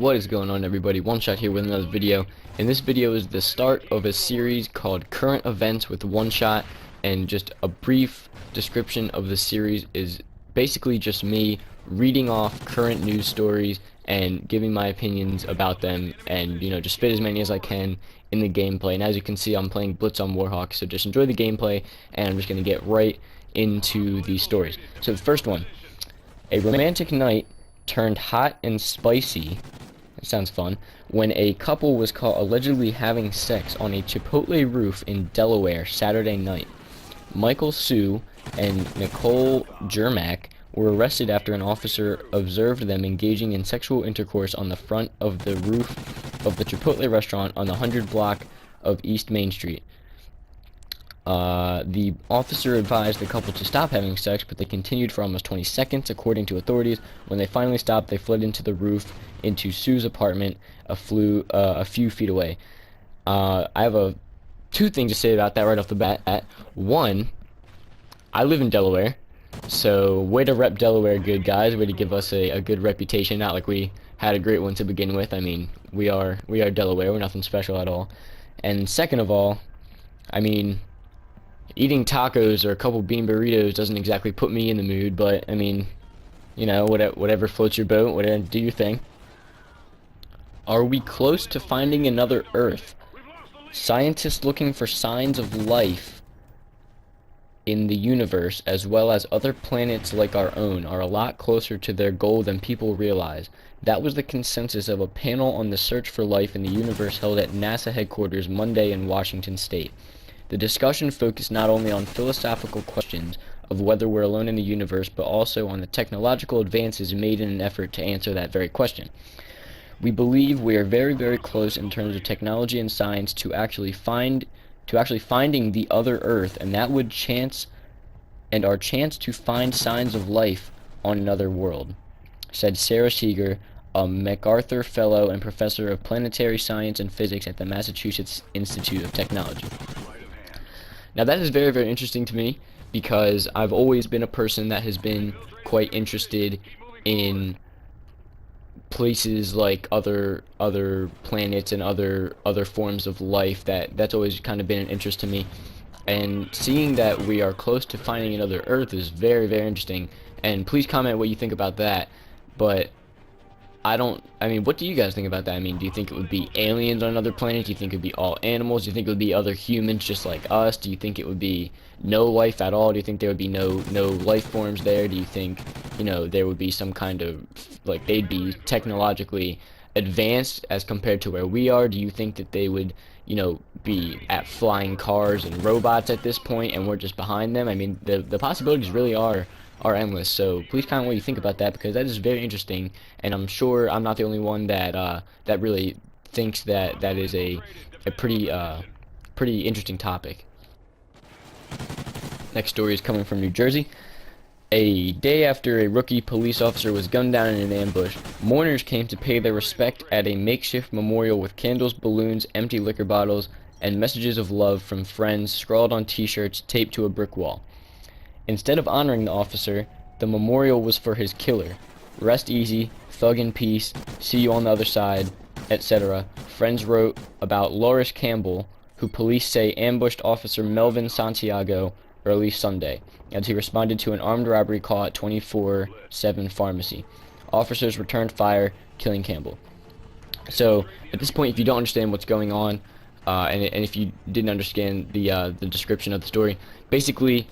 What is going on, everybody? Oneshot here with another video, and this video is the start of a series called Current Events with Oneshot, and just a brief description of the series is basically just me reading off current news stories and giving my opinions about them, and just fit as many as I can in the gameplay. And as you can see, I'm playing Blitz on Warhawk, so just enjoy the gameplay, and I'm just going to get right into these stories. So the first one, a romantic night turned hot and spicy. It sounds fun. When a couple was caught allegedly having sex on a Chipotle roof in Delaware Saturday night. Michael Sue and Nicole Jermack were arrested after an officer observed them engaging in sexual intercourse on the front of the roof of the Chipotle restaurant on the 100 block of East Main Street. The officer advised the couple to stop having sex, but they continued for almost 20 seconds, according to authorities. When they finally stopped, they fled into the roof into Sue's apartment a few feet away. I have two things to say about that right off the bat. One, I live in Delaware, so way to rep Delaware, good guys. Way to give us a good reputation. Not like we had a great one to begin with. I mean, we are Delaware. We're nothing special at all. And second of all, I mean, eating tacos or a couple bean burritos doesn't exactly put me in the mood, but I mean, whatever floats your boat, whatever, do your thing. Are we close to finding another Earth? Scientists looking for signs of life in the universe, as well as other planets like our own, are a lot closer to their goal than people realize. That was the consensus of a panel on the search for life in the universe held at NASA headquarters Monday in Washington State. The discussion focused not only on philosophical questions of whether we're alone in the universe, but also on the technological advances made in an effort to answer that very question. We believe we are very, very close in terms of technology and science to actually finding the other Earth, and that would our chance to find signs of life on another world, said Sarah Seeger, a MacArthur Fellow and Professor of Planetary Science and Physics at the Massachusetts Institute of Technology. Now that is very, very interesting to me, because I've always been a person that has been quite interested in places like other planets and other forms of life. That's always kind of been an interest to me, and seeing that we are close to finding another Earth is very, very interesting. And please comment what you think about that. But I mean, what do you guys think about that? I mean, do you think it would be aliens on another planet? Do you think it would be all animals? Do you think it would be other humans just like us? Do you think it would be no life at all? Do you think there would be no life forms there? Do you think, there would be some kind of, like, they'd be technologically advanced as compared to where we are? Do you think that they would, be at flying cars and robots at this point, and we're just behind them? I mean, the possibilities really are endless. So please comment what you think about that, because that is very interesting, and I'm sure I'm not the only one that really thinks that is a pretty interesting topic. Next story is coming from New Jersey. A day after a rookie police officer was gunned down in an ambush, mourners came to pay their respect at a makeshift memorial with candles, balloons, empty liquor bottles, and messages of love from friends scrawled on t-shirts taped to a brick wall. Instead of honoring the officer, the memorial was for his killer. Rest easy, thug in peace, see you on the other side, etc. Friends wrote about Loris Campbell, who police say ambushed Officer Melvin Santiago early Sunday, as he responded to an armed robbery call at 24/7 Pharmacy. Officers returned fire, killing Campbell. So, at this point, if you don't understand what's going on, and if you didn't understand the description of the story, basically,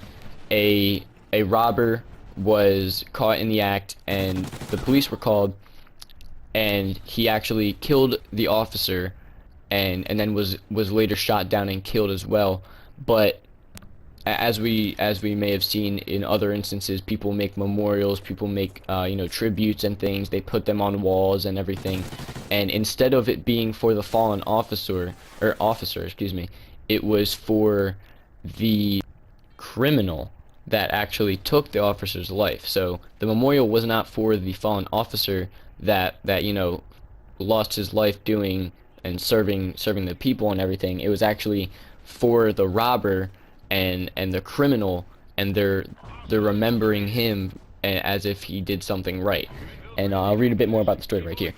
a robber was caught in the act, and the police were called, and he actually killed the officer, and then was later shot down and killed as well. But as we may have seen in other instances, people make memorials, people make tributes and things. They put them on walls and everything, and instead of it being for the fallen officer, it was for the criminal that actually took the officer's life. So the memorial was not for the fallen officer that lost his life doing and serving the people and everything. It was actually for the robber and the criminal, and they're remembering him as if he did something right. And I'll read a bit more about the story right here.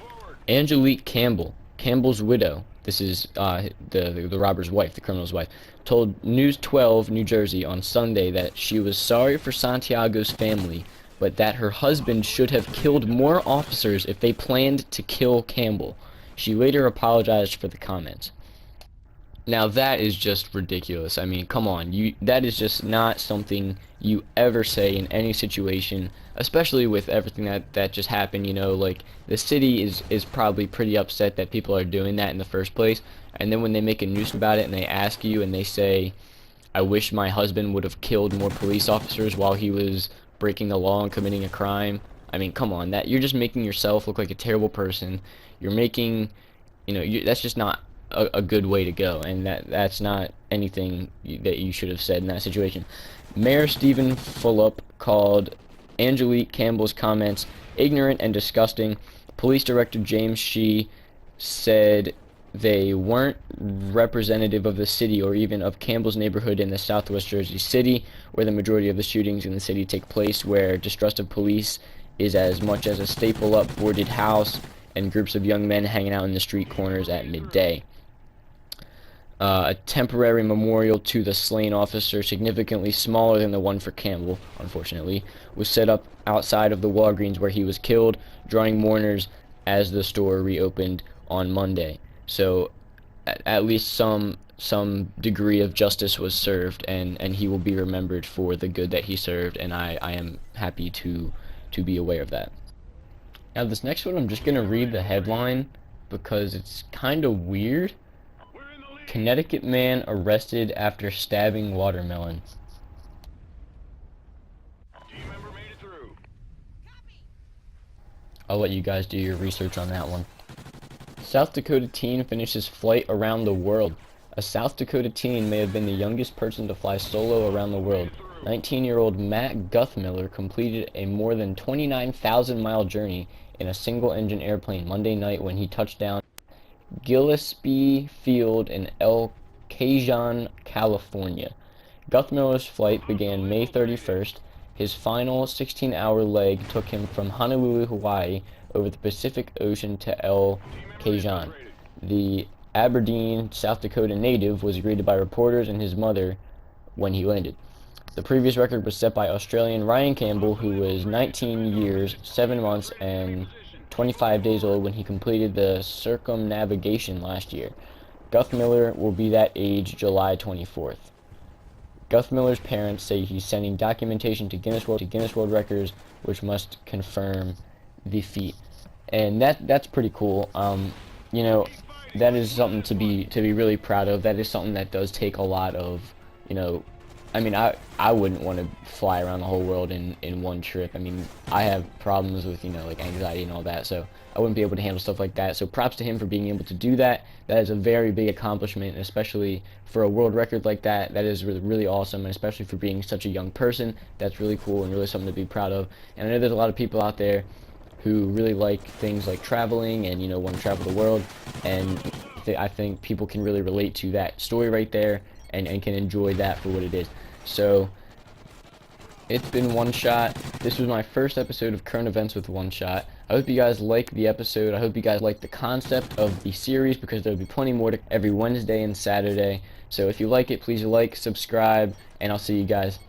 Angelique Campbell, Campbell's widow, this is the robber's wife, the criminal's wife, told News 12 New Jersey on Sunday that she was sorry for Santiago's family, but that her husband should have killed more officers if they planned to kill Campbell. She later apologized for the comments. Now that is just ridiculous. I mean, come on. That is just not something you ever say in any situation, especially with everything that just happened, like the city is probably pretty upset that people are doing that in the first place. And then when they make a news about it and they ask you and they say, "I wish my husband would have killed more police officers while he was breaking the law and committing a crime." I mean, come on. That you're just making yourself look like a terrible person. You're making, that's just not a good way to go, and that's not anything that you should have said in that situation. Mayor Stephen Fulop called Angelique Campbell's comments ignorant and disgusting. Police Director James Shee said they weren't representative of the city or even of Campbell's neighborhood in the southwest Jersey city, where the majority of the shootings in the city take place, where distrust of police is as much as a staple-up boarded house and groups of young men hanging out in the street corners at midday. A temporary memorial to the slain officer, significantly smaller than the one for Campbell, unfortunately, was set up outside of the Walgreens where he was killed, drawing mourners as the store reopened on Monday. So at least some degree of justice was served, and he will be remembered for the good that he served, and I am happy to be aware of that. Now this next one, I'm just going to read the headline because it's kind of weird. Connecticut man arrested after stabbing watermelon. I'll let you guys do your research on that one. South Dakota teen finishes flight around the world. A South Dakota teen may have been the youngest person to fly solo around the world. 19-year-old Matt Guthmiller completed a more than 29,000-mile journey in a single-engine airplane Monday night when he touched down Gillespie Field in El Cajon, California. Guthmiller's flight began May 31st. His final 16-hour leg took him from Honolulu, Hawaii, over the Pacific Ocean to El Cajon. The Aberdeen, South Dakota native was greeted by reporters and his mother when he landed. The previous record was set by Australian Ryan Campbell, who was 19 years, 7 months, and 25 days old when he completed the circumnavigation last year. Guthmiller will be that age July 24th. Guthmiller's parents say he's sending documentation to Guinness World Records, which must confirm the feat. And that's pretty cool. That is something to be really proud of. That is something that does take a lot of, I mean, I wouldn't want to fly around the whole world in one trip. I mean, I have problems with, like anxiety and all that, so I wouldn't be able to handle stuff like that. So props to him for being able to do that. That is a very big accomplishment, especially for a world record like that. That is really, really awesome, and especially for being such a young person. That's really cool and really something to be proud of. And I know there's a lot of people out there who really like things like traveling and, want to travel the world, and I think people can really relate to that story right there and can enjoy that for what it is. So it's been One Shot. This was my first episode of Current Events with One Shot. I hope you guys like the episode. I hope you guys like the concept of the series, because there'll be plenty more every Wednesday and Saturday. So if you like it, please like, subscribe, and I'll see you guys